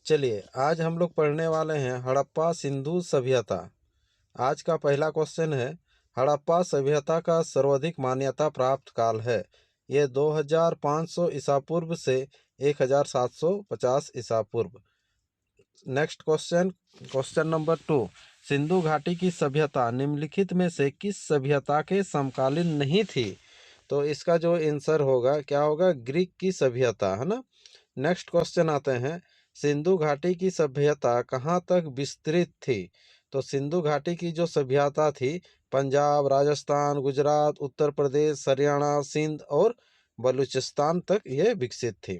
चलिए आज हम लोग पढ़ने वाले हैं हड़प्पा सिंधु सभ्यता। आज का पहला क्वेश्चन है, हड़प्पा सभ्यता का सर्वाधिक मान्यता प्राप्त काल है। ये 2500 ईसा पूर्व से 1750 ईसा पूर्व। Next question, question number 2, Sindhu घाटी की सभ्यता निम्नलिखित में से किस सभ्यता के समकालीन नहीं थी? तो इसका जो आंसर होगा क्या होगा? ग्रीक की सभ्यता, है ना। नेक्स्ट क्वेश्चन आते हैं, सिंधु घाटी की सभ्यता कहाँ तक विस्तृत थी? तो सिंधु घाटी की जो सभ्यता थी पंजाब, राजस्थान, गुजरात, उत्तर प्रदेश, हरियाणा, सिंध और बलूचिस्तान तक ये विकसित थी।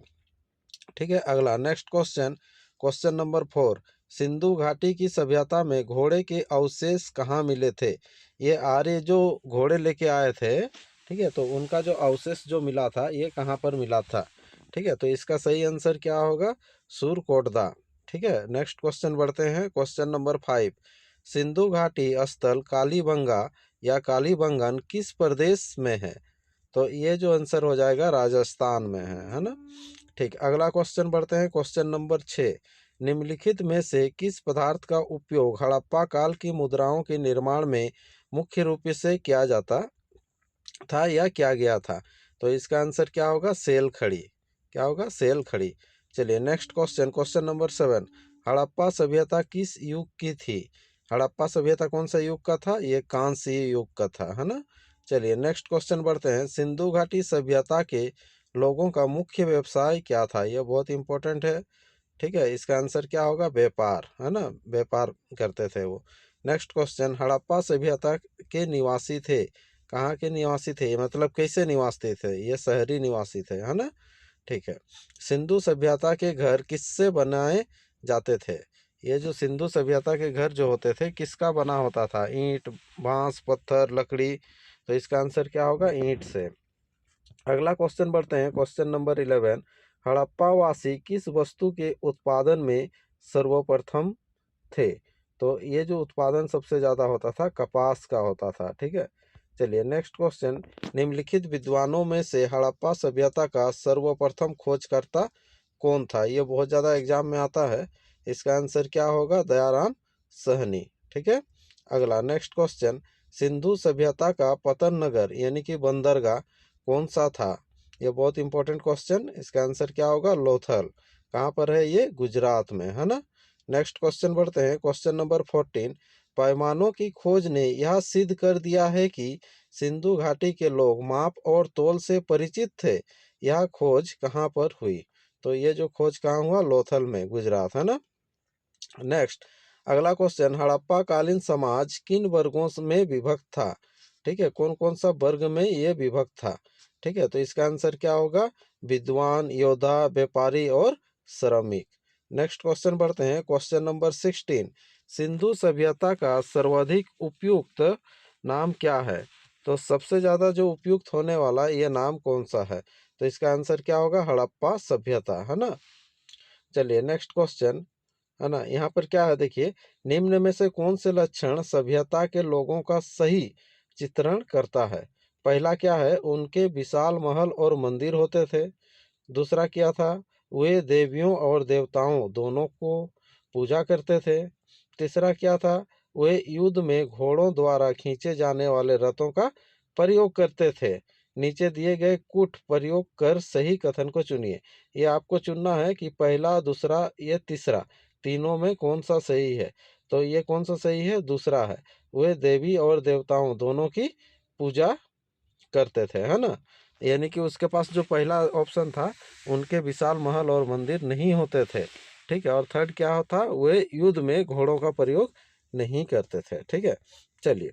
ठीक है, अगला next question, question number 4, Sindhu घाटी की सभ्यता में घोड़े के अवशेष कहाँ मिले थे? ये आर्य जो घोड़े लेके आए थे, ठीक है, तो उनका जो अवशेष जो मिला था ये कहाँ पर मिला था? ठीक है, तो इसका सही आंसर क्या होगा? सूरकोटदा। ठीक है, नेक्स्ट क्वेश्चन बढ़ते हैं, क्वेश्चन नंबर 5, सिंधु घाटी स्थल कालीबंगा या कालीबंगन किस प्रदेश में है? तो ये जो आंसर हो जाएगा राजस्थान में है ना। ठीक, अगला क्वेश्चन बढ़ते हैं, क्वेश्चन नंबर 6, निम्नलिखित में से किस पदार्थ का उपयोग हड़प्पा काल की मुद्राओं के निर्माण में मुख्य रूप से किया जाता था या किया गया था? तो इसका आंसर क्या होगा? सेल खड़ी। क्या होगा? सेल खड़ी। चलिए next question, question number 7, Harappa सभ्यता किस युग की थी? हड़प्पा सभ्यता कौन सा युग का था? ये कांस्य युग का था, है ना। चलिए नेक्स्ट क्वेश्चन बढ़ते हैं, सिंधु घाटी सभ्यता के लोगों का मुख्य व्यवसाय क्या था? यह बहुत इंपॉर्टेंट है। ठीक है, इसका आंसर क्या होगा? व्यापार, है ना, व्यापार करते थे वो। नेक्स्ट क्वेश्चन, हड़प्पा सभ्यता के निवासी थे, कहाँ के निवासी थे? मतलब कैसे निवासी थे? ये शहरी निवासी थे, है ना। ठीक है, सिंधु सभ्यता के घर किससे बनाए जाते थे? ये जो सिंधु सभ्यता के घर जो होते थे किसका बना होता था? ईंट, बांस, पत्थर, लकड़ी। तो इसका आंसर क्या होगा? ईंट से। अगला क्वेश्चन बढ़ते हैं, क्वेश्चन नंबर 11, हड़प्पावासी किस वस्तु के उत्पादन में सर्वप्रथम थे? तो ये जो उत्पादन सबसे ज़्यादा होता था कपास का होता था। ठीक है, चलिए नेक्स्ट क्वेश्चन, निम्नलिखित विद्वानों में से हड़प्पा सभ्यता का सर्वप्रथम खोजकर्ता कौन था? ये बहुत ज़्यादा एग्जाम में आता है। इसका आंसर क्या होगा? दयाराम सहनी। ठीक है, अगला नेक्स्ट क्वेश्चन, सिंधु सभ्यता का पतन नगर यानी कि बंदरगाह कौन सा था? ये बहुत इंपॉर्टेंट क्वेश्चन। इसका आंसर क्या होगा? लोथल। कहाँ पर है ये? गुजरात में, है ना। नेक्स्ट क्वेश्चन बढ़ते हैं, क्वेश्चन नंबर 14, पैमानों की खोज ने यह सिद्ध कर दिया है कि सिंधु घाटी के लोग माप और तोल से परिचित थे। यह खोज कहाँ पर हुई? तो ये जो खोज कहाँ हुआ? लोथल में, गुजरात, है ना। नेक्स्ट, अगला क्वेश्चन, हड़प्पा कालीन समाज किन वर्गों में विभक्त था? ठीक है, कौन कौन सा वर्ग में ये विभक्त था? ठीक है, तो इसका आंसर क्या होगा? विद्वान, योद्धा, व्यापारी और श्रमिक। नेक्स्ट क्वेश्चन बढ़ते हैं, क्वेश्चन नंबर 16, सिंधु सभ्यता का सर्वाधिक उपयुक्त नाम क्या है? तो सबसे ज़्यादा जो उपयुक्त होने वाला ये नाम कौन सा है? तो इसका आंसर क्या होगा? हड़प्पा सभ्यता, है ना। चलिए नेक्स्ट क्वेश्चन, है ना, यहाँ पर क्या है देखिए, निम्न में से कौन से लक्षण सभ्यता के लोगों का सही चित्रण करता है? पहला क्या है? उनके विशाल महल और मंदिर होते थे। दूसरा क्या था? वे देवियों और देवताओं दोनों को पूजा करते थे। तीसरा क्या था? वे युद्ध में घोड़ों द्वारा खींचे जाने वाले रथों का प्रयोग करते थे। नीचे दिए गए कूट प्रयोग कर सही कथन को चुनिए। ये आपको चुनना है कि पहला, दूसरा, ये तीसरा, तीनों में कौन सा सही है? तो ये कौन सा सही है? दूसरा है। वे देवी और देवताओं दोनों की पूजा करते थे, है ना। यानी कि उसके पास जो पहला ऑप्शन था, उनके विशाल महल और मंदिर नहीं होते थे। ठीक है, और थर्ड क्या था? वे युद्ध में घोड़ों का प्रयोग नहीं करते थे। ठीक है, चलिए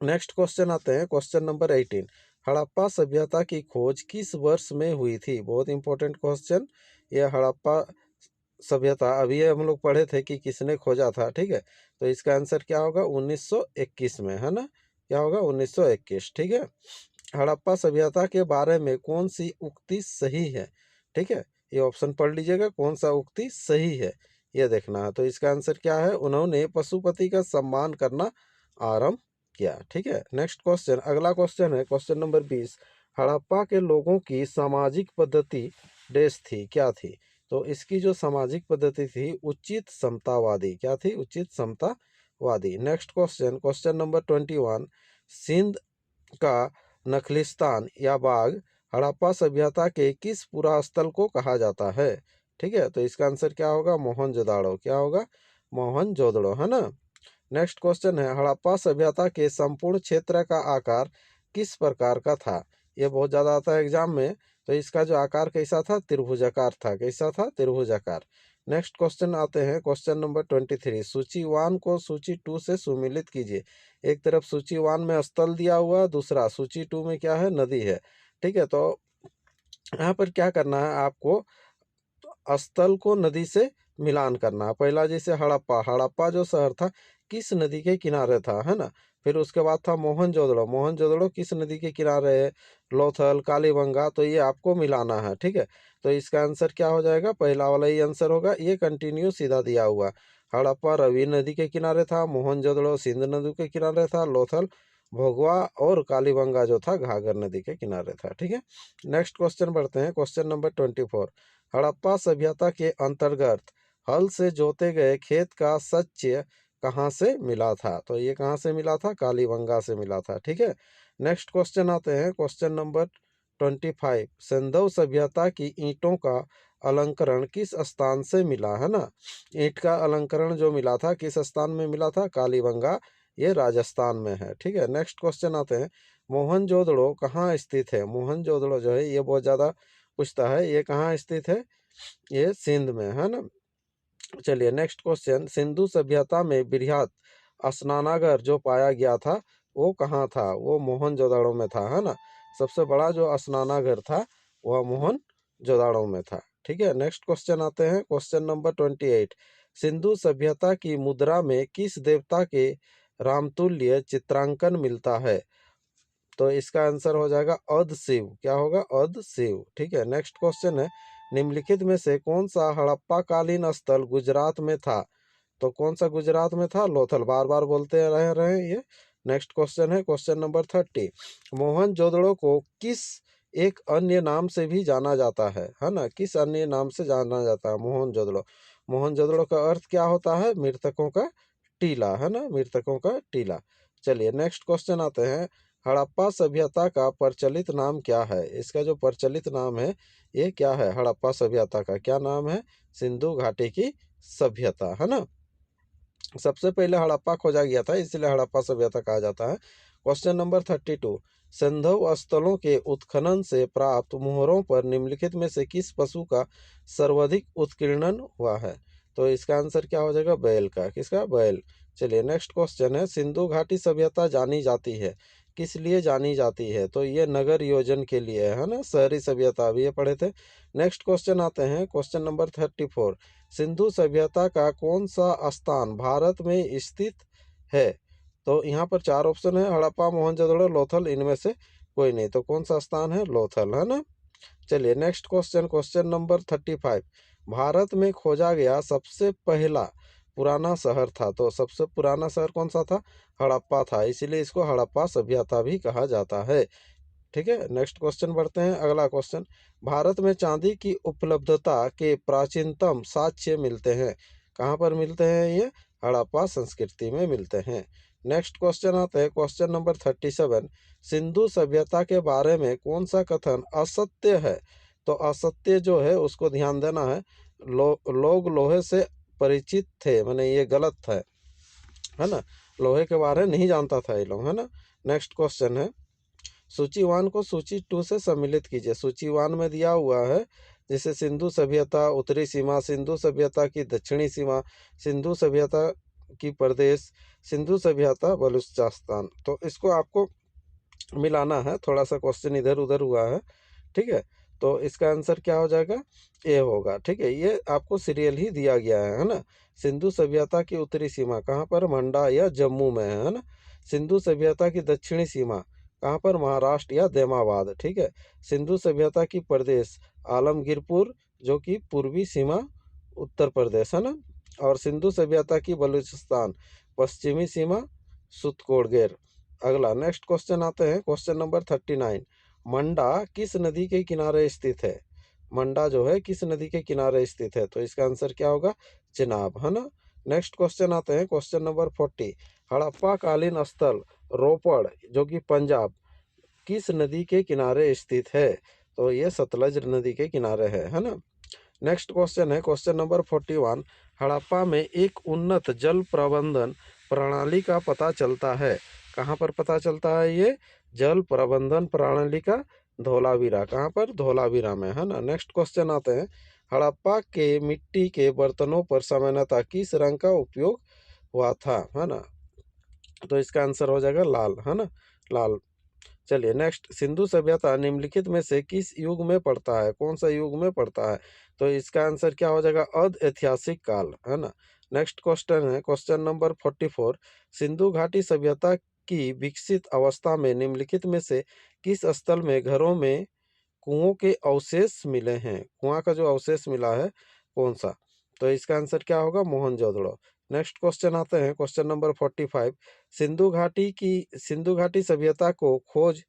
नेक्स्ट क्वेश्चन आते हैं, क्वेश्चन नंबर 18, हड़प्पा सभ्यता की खोज किस वर्ष में हुई थी? बहुत इंपॉर्टेंट क्वेश्चन। यह हड़प्पा सभ्यता अभी ये हम लोग पढ़े थे कि किसने खोजा था। ठीक है, तो इसका आंसर क्या होगा? 1921 में, है ना। क्या होगा? 1921। ठीक है, हड़प्पा सभ्यता के बारे में कौन सी उक्ति सही है? ठीक है, ये ऑप्शन पढ़ लीजिएगा, कौन सा उक्ति सही है ये देखना है। तो इसका आंसर क्या है? उन्होंने पशुपति का सम्मान करना आरंभ किया। ठीक है, नेक्स्ट क्वेश्चन, अगला क्वेश्चन है क्वेश्चन नंबर 20, हड़प्पा के लोगों की सामाजिक पद्धति डैश थी, क्या थी? तो इसकी जो सामाजिक पद्धति थी उचित समतावादी, क्या थी? उचित समतावादी। Next question, question number 21, Sindh का नखलिस्तान या बाग हड़प्पा सभ्यता के किस पुरास्थल को कहा जाता है? ठीक है, तो इसका आंसर क्या होगा? मोहनजोदाड़ो। क्या होगा? मोहनजोदड़ो, है ना। नेक्स्ट क्वेश्चन है, हड़प्पा सभ्यता के संपूर्ण क्षेत्र का आकार किस प्रकार का था? ये बहुत ज़्यादा आता है एग्जाम में। तो इसका जो आकार कैसा था? त्रिभुजाकार था। कैसा था? त्रिभुजाकार। नेक्स्ट क्वेश्चन आते हैं, क्वेश्चन नंबर 23, सूची 1 को सूची 2 से सुमिलित कीजिए। एक तरफ सूची 1 में स्थल दिया हुआ, दूसरा सूची 2 में क्या है? नदी है। ठीक है, तो यहाँ पर क्या करना है आपको? स्थल को नदी से मिलान करना। पहला जैसे हड़प्पा, हड़प्पा जो शहर था किस नदी के किनारे था, है ना। फिर उसके बाद था मोहनजोदड़ो, मोहनजोदड़ो किस नदी के किनारे है? लोथल, कालीबंगा। तो ये आपको मिलाना है। ठीक है, तो इसका आंसर क्या हो जाएगा? पहला वाला ही आंसर होगा। ये कंटिन्यू सीधा दिया हुआ। हड़प्पा रवि नदी के किनारे था, मोहनजोदड़ो सिंध नदी के किनारे था, लोथल भोगवा और कालीबंगा जो था घाघर नदी के किनारे था। ठीक है, नेक्स्ट क्वेश्चन बढ़ते हैं, क्वेश्चन नंबर 24, हड़प्पा सभ्यता के अंतर्गत हल से जोते गए खेत का सच्य कहाँ से मिला था? तो ये कहाँ से मिला था? कालीबंगा से मिला था। ठीक है, नेक्स्ट क्वेश्चन आते हैं, क्वेश्चन नंबर 25, सिंधु सभ्यता की ईंटों का अलंकरण किस स्थान से मिला? है ना, ईंट का अलंकरण जो मिला था किस स्थान में मिला था? कालीबंगा, ये राजस्थान में है। ठीक है, नेक्स्ट क्वेश्चन आते हैं, मोहनजोदड़ो कहाँ स्थित है? मोहनजोदड़ो जो है ये बहुत ज़्यादा पूछता है, ये कहाँ स्थित है? ये सिंध में, है ना। चलिए नेक्स्ट क्वेश्चन, सिंधु सभ्यता में बृहत स्नानागार जो पाया गया था वो कहाँ था? वो मोहनजोदड़ो में था, है ना। सबसे बड़ा जो स्नानागार था वह मोहनजोदड़ो में था। ठीक है, नेक्स्ट क्वेश्चन आते हैं, क्वेश्चन नंबर 28, सिंधु सभ्यता की मुद्रा में किस देवता के रामतुल्य चित्रांकन मिलता है? तो इसका आंसर हो जाएगा अध शिव। क्या होगा? अध शिव। ठीक है, नेक्स्ट क्वेश्चन है, निम्नलिखित में से कौन सा हड़प्पा कालीन स्थल गुजरात में था? तो कौन सा गुजरात में था? लोथल, बार बार बोलते रहे ये। नेक्स्ट क्वेश्चन है, क्वेश्चन नंबर 30, मोहनजोदड़ो को किस एक अन्य नाम से भी जाना जाता है ना, किस अन्य नाम से जाना जाता है मोहनजोदड़ो? मोहनजोदड़ो का अर्थ क्या होता है? मृतकों का टीला, है ना, मृतकों का टीला। चलिए नेक्स्ट क्वेश्चन आते हैं, हड़प्पा सभ्यता का प्रचलित नाम क्या है? इसका जो प्रचलित नाम है ये क्या है? हड़प्पा सभ्यता का क्या नाम है? सिंधु घाटी की सभ्यता, है ना। सबसे पहले हड़प्पा खोजा गया था इसलिए हड़प्पा सभ्यता कहा जाता है। क्वेश्चन नंबर 32, सिंधु स्थलों के उत्खनन से प्राप्त मोहरों पर निम्नलिखित में से किस पशु का सर्वाधिक उत्कीर्णन हुआ है? तो इसका आंसर क्या हो जाएगा? बैल का। किसका? बैल। चलिए नेक्स्ट क्वेश्चन है, सिंधु घाटी सभ्यता जानी जाती है किस लिए जानी जाती है? तो ये नगर योजन के लिए है ना, शहरी सभ्यता अभी ये पढ़े थे। नेक्स्ट क्वेश्चन आते हैं, क्वेश्चन नंबर 34, सिंधु सभ्यता का कौन सा स्थान भारत में स्थित है? तो यहाँ पर चार ऑप्शन है, हड़प्पा, मोहनजोदड़ो, लोथल, इनमें से कोई नहीं। तो कौन सा स्थान है? लोथल, है ना। चलिए next question, question number 35, Bharat में खोजा गया सबसे पहला पुराना शहर था। तो सबसे पुराना शहर कौन सा था? हड़प्पा था, इसीलिए इसको हड़प्पा सभ्यता भी कहा जाता है। ठीक है, नेक्स्ट क्वेश्चन बढ़ते हैं, अगला क्वेश्चन, भारत में चांदी की उपलब्धता के प्राचीनतम साक्ष्य मिलते हैं कहाँ पर मिलते हैं? ये हड़प्पा संस्कृति में मिलते हैं। नेक्स्ट क्वेश्चन आता है, क्वेश्चन नंबर 37, सिंधु सभ्यता के बारे में कौन सा कथन असत्य है? तो असत्य जो है उसको ध्यान देना है। लोग लोहे से परिचित थे, माने ये गलत है ना, लोहे के बारे में नहीं जानता था ये लोग, है ना। नेक्स्ट क्वेश्चन है, सूची 1 को सूची 2 से सम्मिलित कीजिए। सूची 1 में दिया हुआ है जैसे सिंधु सभ्यता उत्तरी सीमा, सिंधु सभ्यता की दक्षिणी सीमा, सिंधु सभ्यता की प्रदेश, सिंधु सभ्यता बलूचिस्तान। तो इसको आपको मिलाना है, थोड़ा सा क्वेश्चन इधर उधर हुआ है। ठीक है, तो इसका आंसर क्या हो जाएगा? ए होगा। ठीक है, ये आपको सीरियल ही दिया गया है ना। सिंधु सभ्यता की उत्तरी सीमा कहाँ पर? मंडा या जम्मू में है ना। सिंधु सभ्यता की दक्षिणी सीमा कहाँ पर? महाराष्ट्र या देमाबाद। ठीक है, सिंधु सभ्यता की प्रदेश आलमगीरपुर जो कि पूर्वी सीमा उत्तर प्रदेश, है ना। और सिंधु सभ्यता की बलूचिस्तान पश्चिमी सीमा सुतकोड़गेर। अगला नेक्स्ट क्वेश्चन आते हैं, क्वेश्चन नंबर 39, मंडा किस नदी के किनारे स्थित है? मंडा जो है किस नदी के किनारे स्थित है? तो इसका आंसर क्या होगा? चिनाब, है ना। नेक्स्ट क्वेश्चन आते हैं, क्वेश्चन नंबर 40। हड़प्पा कालीन स्थल रोपड़ जो कि पंजाब किस नदी के किनारे स्थित है? तो ये सतलज नदी के किनारे है ना। नेक्स्ट क्वेश्चन है क्वेश्चन नंबर 41। हड़प्पा में एक उन्नत जल प्रबंधन प्रणाली का पता चलता है। कहाँ पर पता चलता है ये जल प्रबंधन प्रणाली का? धोलावीरा। कहाँ पर? धोलावीरा में, है ना। नेक्स्ट क्वेश्चन आते हैं, हड़प्पा के मिट्टी के बर्तनों पर सामान्यतः किस रंग का उपयोग हुआ था, है ना। तो इसका आंसर हो जाएगा लाल, है ना, लाल। चलिए नेक्स्ट, सिंधु सभ्यता निम्नलिखित में से किस युग में पड़ता है? कौन सा युग में पड़ता है? तो इसका आंसर क्या हो जाएगा? अर्ध ऐतिहासिक काल, है ना। नेक्स्ट क्वेश्चन है क्वेश्चन नंबर 44। सिंधु घाटी सभ्यता की विकसित अवस्था में निम्नलिखित में से किस स्थल में घरों में कुओं के अवशेष मिले हैं? कुआं का जो अवशेष मिला है कौन सा? तो इसका आंसर क्या होगा? मोहनजोदड़ो। नेक्स्ट क्वेश्चन आते हैं क्वेश्चन नंबर 45। सिंधु घाटी सभ्यता को खोज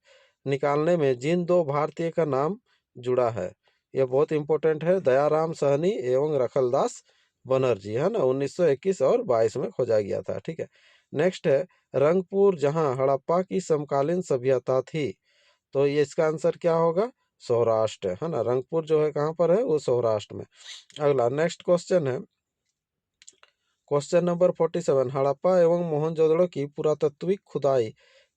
निकालने में जिन दो भारतीय का नाम जुड़ा है, यह बहुत इंपॉर्टेंट है, दयाराम सहनी एवं रखलदास बनर्जी, है ना। 1921 और 22 में खोजा गया था, ठीक है। नेक्स्ट है रंगपुर, जहां हड़प्पा की समकालीन सभ्यता थी। तो ये इसका आंसर क्या होगा? सौराष्ट्र, है ना। रंगपुर जो है कहाँ पर है? वो सौराष्ट्र में। अगला नेक्स्ट क्वेश्चन है क्वेश्चन नंबर 47। हड़प्पा एवं मोहनजोदड़ो की पुरातात्विक खुदाई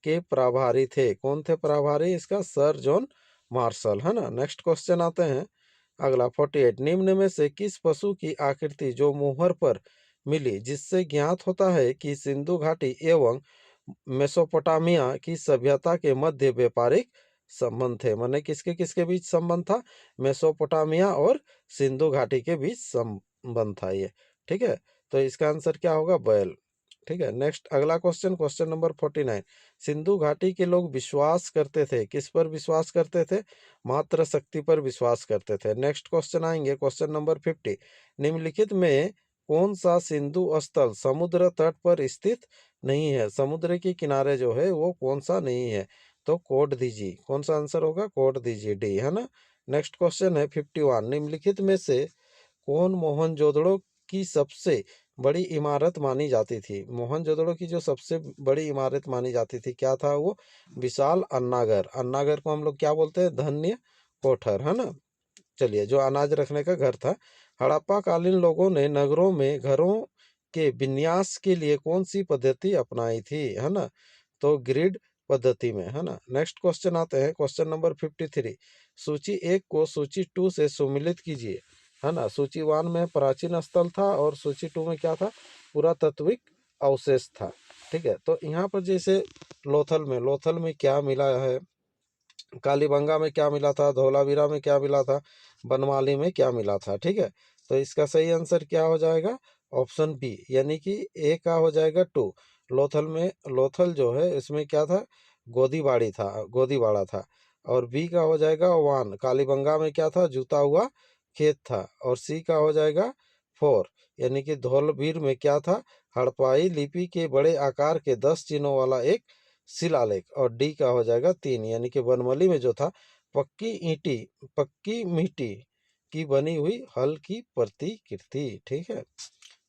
के प्रभारी थे। कौन थे प्रभारी इसका? सर जॉन मार्शल, है ना। नेक्स्ट क्वेश्चन आते हैं अगला 48। निम्न में से किस पशु की आकृति जो मोहर पर मिली जिससे ज्ञात होता है कि सिंधु घाटी एवं मेसोपोटामिया की सभ्यता के मध्य व्यापारिक संबंध थे? माने किसके किसके बीच संबंध था? मेसोपोटामिया और सिंधु घाटी के बीच संबंध था ये, ठीक है। तो इसका आंसर क्या होगा? बैल, ठीक है। नेक्स्ट अगला क्वेश्चन, क्वेश्चन नंबर 49। सिंधु घाटी के लोग विश्वास करते थे, किस पर विश्वास करते थे? मात्र शक्ति पर विश्वास करते थे। नेक्स्ट क्वेश्चन आएंगे क्वेश्चन नंबर 50। निम्नलिखित में कौन सा सिंधु स्थल समुद्र तट पर स्थित नहीं है? समुद्र के किनारे जो है वो कौन सा नहीं है? तो कोट दीजिए, कौन सा आंसर होगा? कोट दीजिए, डी, है ना। नेक्स्ट क्वेश्चन है 51। निम्नलिखित में से कौन मोहनजोदड़ो की सबसे बड़ी इमारत मानी जाती थी? मोहनजोदड़ो की जो सबसे बड़ी इमारत मानी जाती थी क्या था वो? विशाल अन्नागर। अन्नागर को हम लोग क्या बोलते हैं? धन्य कोठर, है ना। चलिए, जो अनाज रखने का घर था। हड़प्पा कालीन लोगों ने नगरों में घरों के विन्यास के लिए कौन सी पद्धति अपनाई थी, है ना? तो ग्रिड पद्धति में, है ना। नेक्स्ट क्वेश्चन आते हैं क्वेश्चन नंबर 53। सूची 1 को सूची 2 से सुमिलित कीजिए, है ना। सूची 1 में प्राचीन स्थल था और सूची 2 में क्या था? पुरातात्विक अवशेष था, ठीक है। तो यहाँ पर जैसे लोथल में क्या मिला है, कालीबंगा में क्या मिला था, धौलावीरा में क्या मिला था, बनमाली में क्या मिला था, ठीक है। तो इसका सही आंसर क्या हो जाएगा? ऑप्शन बी, यानी कि ए का हो जाएगा 2। लोथल जो है इसमें क्या था? गोदीबाड़ा था। और बी का हो जाएगा 1, कालीबंगा में क्या था? जूता हुआ खेत था। और सी का हो जाएगा 4, यानी कि धौलवीर में क्या था? हड़प्पाई लिपि के बड़े आकार के 10 चिन्हों वाला एक शिलालेख। और डी का हो जाएगा 3, यानी कि बनमली में जो था पक्की मिट्टी की बनी हुई हल की प्रतिकृति, ठीक है।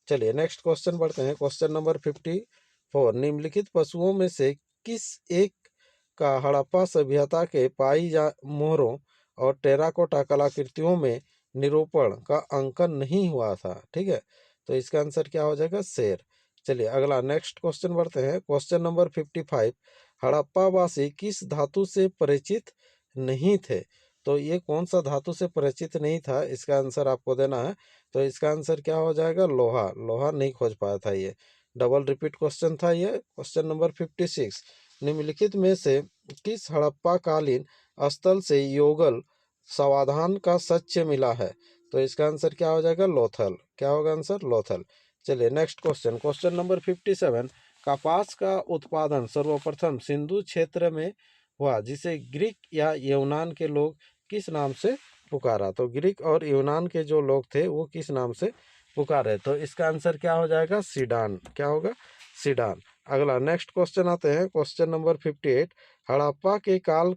चलिए नेक्स्ट क्वेश्चन बढ़ते हैं क्वेश्चन नंबर 54। निम्नलिखित पशुओं में से किस एक का हड़प्पा सभ्यता के पाई जा मोहरों और टेराकोटा कलाकृतियों में निरूपण का अंकन नहीं हुआ था, ठीक है। तो इसका आंसर क्या हो जाएगा? शेर। चलिए अगला नेक्स्ट क्वेश्चन बढ़ते हैं क्वेश्चन नंबर 55। हड़प्पावासी किस धातु से परिचित नहीं थे? तो ये कौन सा धातु से परिचित नहीं था, इसका आंसर आपको देना है। तो इसका आंसर क्या हो जाएगा? लोहा। लोहा नहीं खोज पाया था ये। डबल रिपीट क्वेश्चन था ये। Question number 56। निम्नलिखित में से किस हड़प्पा कालीन स्थल से योगल समाधान का साक्ष्य मिला है? तो इसका आंसर क्या हो जाएगा? लोथल। क्या होगा आंसर? लोथल। चलिए नेक्स्ट क्वेश्चन, क्वेश्चन नंबर 57। कपास का उत्पादन सर्वप्रथम सिंधु क्षेत्र में हुआ जिसे ग्रीक या यूनान के लोग किस नाम से पुकारा? तो ग्रीक और यूनान के जो लोग थे वो किस नाम से पुकारे? तो इसका आंसर क्या हो जाएगा? सीडान। क्या होगा? सीडान। अगला नेक्स्ट क्वेश्चन आते हैं क्वेश्चन नंबर 58। हड़प्पा के काल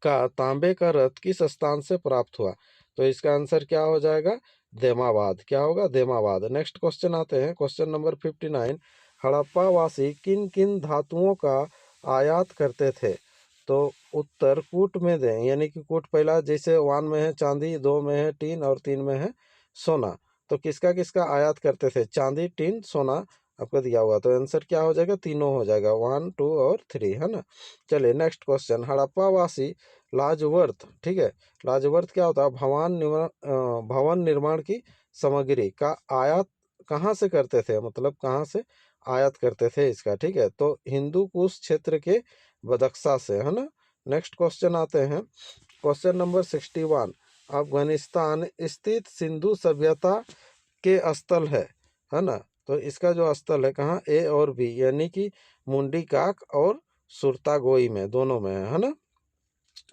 का तांबे का रथ किस स्थान से प्राप्त हुआ? तो इसका आंसर क्या हो जाएगा? देमाबाद। क्या होगा? देमाबाद। नेक्स्ट क्वेश्चन आते हैं, क्वेश्चन नंबर 59। हड़प्पा वासी किन किन धातुओं का आयात करते थे? तो उत्तर कूट में दें, यानी कि कूट पहला जैसे 1 में है चांदी, 2 में है टीन और 3 में है सोना। तो किसका किसका आयात करते थे? चांदी, टीन, सोना आपको दिया हुआ, तो आंसर क्या हो जाएगा? तीनों हो जाएगा, 1, 2 और 3, है ना। चलिए नेक्स्ट क्वेश्चन। हड़प्पा वासी लाजवर्थ, ठीक है, लाजवर्थ क्या होता है? भवन निर्माण की सामग्री का आयात कहाँ से करते थे? मतलब कहाँ से आयात करते थे इसका, ठीक है। तो हिंदू कुश क्षेत्र के बदख्शा से, है ना। नेक्स्ट क्वेश्चन आते हैं, क्वेश्चन नंबर 61। अफगानिस्तान स्थित सिंधु सभ्यता के स्थल है ना। तो इसका जो स्थल है कहाँ? ए और बी, यानी कि मुंडी काक और सुरतागोई में, दोनों में है ना।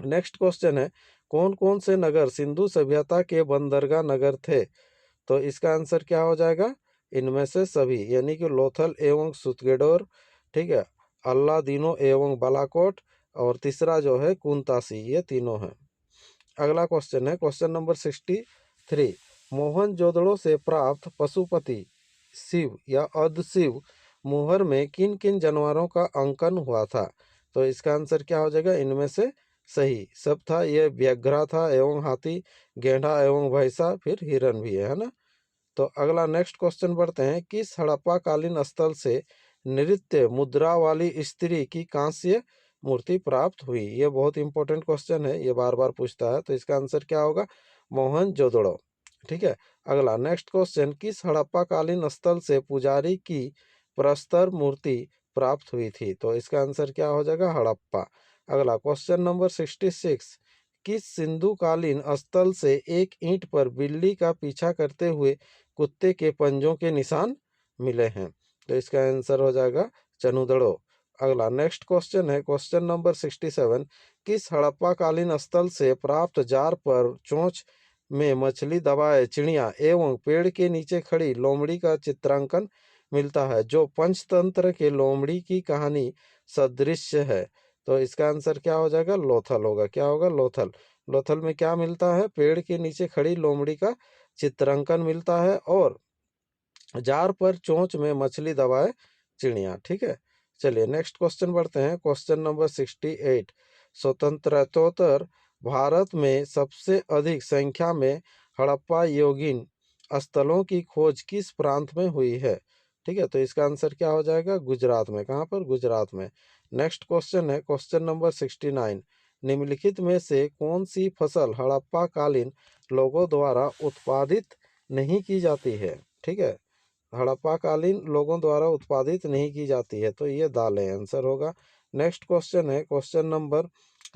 नेक्स्ट क्वेश्चन है, कौन कौन से नगर सिंधु सभ्यता के बंदरगाह नगर थे? तो इसका आंसर क्या हो जाएगा? इनमें से सभी, यानी कि लोथल एवं सुतगेडोर, ठीक है, अल्लादीनो एवं बालाकोट, और तीसरा जो है कुंतासी, ये तीनों हैं। अगला क्वेश्चन है, क्वेश्चन नंबर 63। मोहनजोदड़ो से प्राप्त पशुपति शिव या अधशिव मुहर में किन किन जानवरों का अंकन हुआ था? तो इसका आंसर क्या हो जाएगा? इनमें से सही सब था। ये व्याघ्रा था एवं हाथी, गेंडा एवं भैंसा, फिर हिरन भी है ना। तो अगला नेक्स्ट क्वेश्चन बढ़ते हैं, किस हड़प्पा कालीन स्थल से नृत्य मुद्रा वाली स्त्री की कांस्य मूर्ति प्राप्त हुई? ये बहुत इंपॉर्टेंट क्वेश्चन है, ये बार बार पूछता है, तो इसका आंसर क्या होगा? मोहनजोदड़ो, ठीक है। अगला नेक्स्ट क्वेश्चन, किस हड़प्पा कालीन स्थल से पुजारी की प्रस्तर मूर्ति प्राप्त हुई थी? तो इसका आंसर क्या हो जाएगा? हड़प्पा। अगला क्वेश्चन नंबर 66। किस सिंधु कालीन स्थल से एक ईंट पर बिल्ली का पीछा करते हुए कुत्ते के पंजों के निशान मिले हैं? तो इसका आंसर हो जाएगा चनुदड़ो। अगला नेक्स्ट क्वेश्चन है, क्वेश्चन नंबर 67। किस हड़प्पा कालीन स्थल से प्राप्त जार पर चोंच में मछली दबाए चिड़िया एवं पेड़ के नीचे खड़ी लोमड़ी का चित्रांकन मिलता है, जो पंचतंत्र के लोमड़ी की कहानी सदृश है? तो इसका आंसर क्या हो जाएगा? लोथल होगा। क्या होगा? लोथल। लोथल में क्या मिलता है? पेड़ के नीचे खड़ी लोमड़ी का चित्रांकन मिलता है और जार पर चोंच में मछली दबाए चिड़िया, ठीक है। चलिए नेक्स्ट क्वेश्चन बढ़ते हैं, क्वेश्चन नंबर 68। स्वतंत्रतोत्तर भारत में सबसे अधिक संख्या में हड़प्पा योगिन स्थलों की खोज किस प्रांत में हुई है? ठीक है, तो इसका आंसर क्या हो जाएगा? गुजरात में। कहाँ पर? गुजरात में। नेक्स्ट क्वेश्चन है, क्वेश्चन नंबर 69। निम्नलिखित में से कौन सी फसल हड़प्पा कालीन लोगों द्वारा उत्पादित नहीं की जाती है? ठीक है, हड़प्पा कालीन लोगों द्वारा उत्पादित नहीं की जाती है, तो ये दालें आंसर होगा। नेक्स्ट क्वेश्चन है, क्वेश्चन नंबर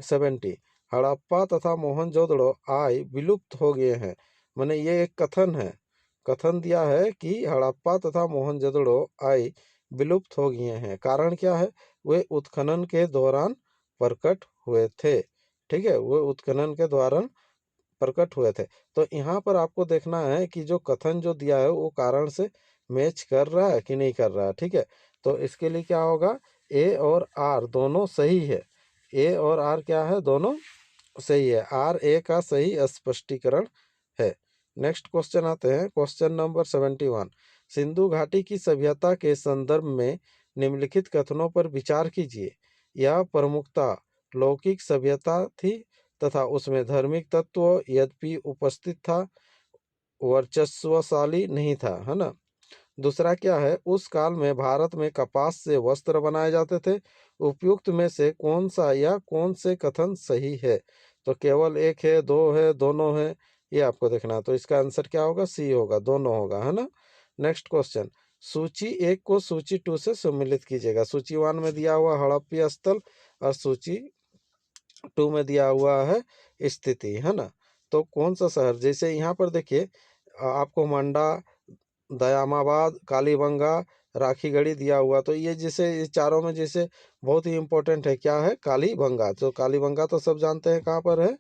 70। हड़प्पा तथा मोहनजोदड़ो आय विलुप्त हो गए हैं, मैंने ये एक कथन है, कथन दिया है कि हड़प्पा तथा मोहनजोदड़ो आय विलुप्त हो गए हैं, कारण क्या है? वे उत्खनन के दौरान प्रकट हुए थे, ठीक है, वो उत्खनन के दौरान प्रकट हुए थे। तो यहाँ पर आपको देखना है कि जो कथन जो दिया है वो कारण से मैच कर रहा है कि नहीं कर रहा है, ठीक है। तो इसके लिए क्या होगा? ए और आर दोनों सही है। ए और आर क्या है? दोनों सही है। आर ए का सही स्पष्टीकरण है। नेक्स्ट क्वेश्चन आते हैं, क्वेश्चन नंबर 71। सिंधु घाटी की सभ्यता के संदर्भ में निम्नलिखित कथनों पर विचार कीजिए। यह प्रमुखता लौकिक सभ्यता थी तथा उसमें धार्मिक तत्व यद्यपि उपस्थित था, वर्चस्वशाली नहीं था, है ना। दूसरा क्या है? उस काल में भारत में कपास से वस्त्र बनाए जाते थे। उपयुक्त में से कौन सा या कौन से कथन सही है? तो केवल एक है, दो है, दोनों है, ये आपको देखना है। तो इसका आंसर क्या होगा? सी होगा, दोनों होगा, है ना। नेक्स्ट क्वेश्चन, सूची 1 को सूची 2 से सम्मिलित कीजिएगा। सूची 1 में दिया हुआ हड़प्पा स्थल और सूची 2 में दिया हुआ है स्थिति, है ना। तो कौन सा शहर, जैसे यहाँ पर देखिए आपको मंडा, दयामाबाद, कालीबंगा, राखीगढ़ी दिया हुआ, तो ये जैसे ये चारों में जैसे बहुत ही इंपॉर्टेंट है, क्या है? कालीबंगा। तो कालीबंगा तो सब जानते हैं कहाँ पर है?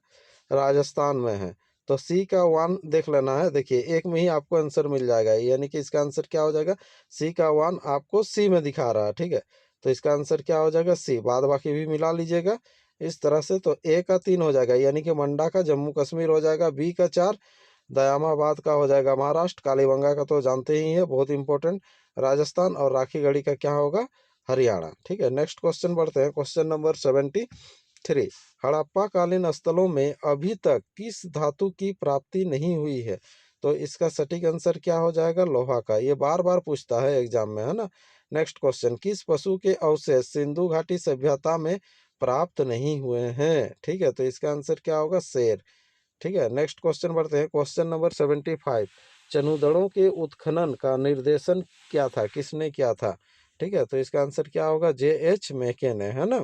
राजस्थान में है। तो सी का 1 देख लेना है, देखिए एक में ही आपको आंसर मिल जाएगा, यानी कि इसका आंसर क्या हो जाएगा? सी का 1 आपको सी में दिखा रहा है, ठीक है। तो इसका आंसर क्या हो जाएगा? सी। बाद बाकी भी मिला लीजिएगा, इस तरह से। तो ए का 3 हो जाएगा, यानी कि मंडा का जम्मू कश्मीर हो जाएगा। बी का 4 दयामाबाद का हो जाएगा महाराष्ट्र। कालीबंगा का तो जानते ही हैं, बहुत इंपॉर्टेंट, राजस्थान। और राखीगढ़ी का क्या होगा, हरियाणा। ठीक है, नेक्स्ट क्वेश्चन बढ़ते हैं। क्वेश्चन नंबर 73, हड़प्पा कालीन स्थलों में अभी तक किस धातु की प्राप्ति नहीं हुई है? तो इसका सटीक आंसर क्या हो जाएगा, लोहा का। ये बार बार पूछता है एग्जाम में, है ना। नेक्स्ट क्वेश्चन, किस पशु के अवशेष सिंधु घाटी सभ्यता में प्राप्त नहीं हुए हैं? ठीक है, तो इसका आंसर क्या होगा, शेर। ठीक है, नेक्स्ट क्वेश्चन बढ़ते हैं। क्वेश्चन नंबर 75, चनुदड़ों के उत्खनन का निर्देशन क्या था, किसने किया था? ठीक है, तो इसका आंसर क्या होगा, J.H. मैके ने, है ना।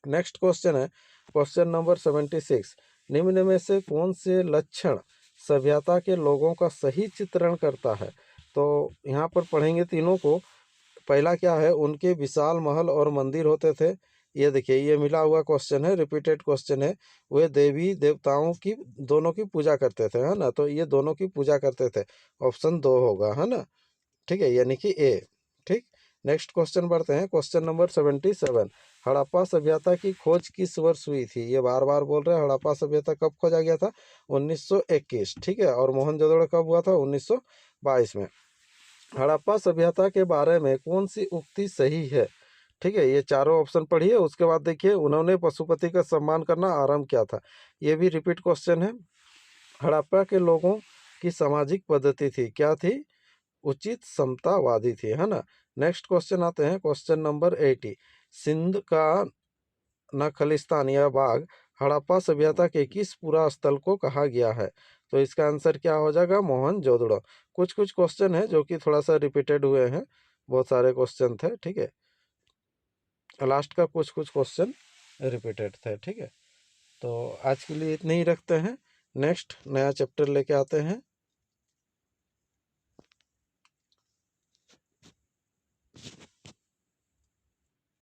नेक्स्ट क्वेश्चन है क्वेश्चन नंबर 76, निम्न में से कौन से लक्षण सभ्यता के लोगों का सही चित्रण करता है? तो यहाँ पर पढ़ेंगे तीनों को। पहला क्या है, उनके विशाल महल और मंदिर होते थे। ये देखिए, ये मिला हुआ क्वेश्चन है, रिपीटेड क्वेश्चन है। वे देवी देवताओं की दोनों की पूजा करते थे, है ना। तो ये दोनों की पूजा करते थे, ऑप्शन 2 होगा, है ना। ठीक है, यानी कि ए। ठीक, नेक्स्ट क्वेश्चन बढ़ते हैं। क्वेश्चन नंबर 77, हड़प्पा सभ्यता की खोज किस वर्ष हुई थी? ये बार बार बोल रहे हैं, हड़प्पा सभ्यता कब खोजा गया था, 1921। ठीक है, और मोहनजोदड़ो कब हुआ था, 1922 में। हड़प्पा सभ्यता के बारे में कौन सी उक्ति सही है? ठीक है, ये चारों ऑप्शन पढ़िए, उसके बाद देखिए, उन्होंने पशुपति का सम्मान करना आरंभ किया था। ये भी रिपीट क्वेश्चन है। हड़प्पा के लोगों की सामाजिक पद्धति थी, क्या थी, उचित समतावादी थी, है ना। नेक्स्ट क्वेश्चन आते हैं, क्वेश्चन नंबर 80, सिंध का न खलिस्तान या बाग हड़प्पा सभ्यता के किस पूरा स्थल को कहा गया है? तो इसका आंसर क्या हो जाएगा, मोहनजोदड़ो। कुछ कुछ क्वेश्चन है जो कि थोड़ा सा रिपीटेड हुए हैं, बहुत सारे क्वेश्चन थे। ठीक है, लास्ट का कुछ कुछ क्वेश्चन रिपीटेड थे। ठीक है, तो आज के लिए इतने ही रखते हैं। नेक्स्ट नया चैप्टर लेके आते हैं।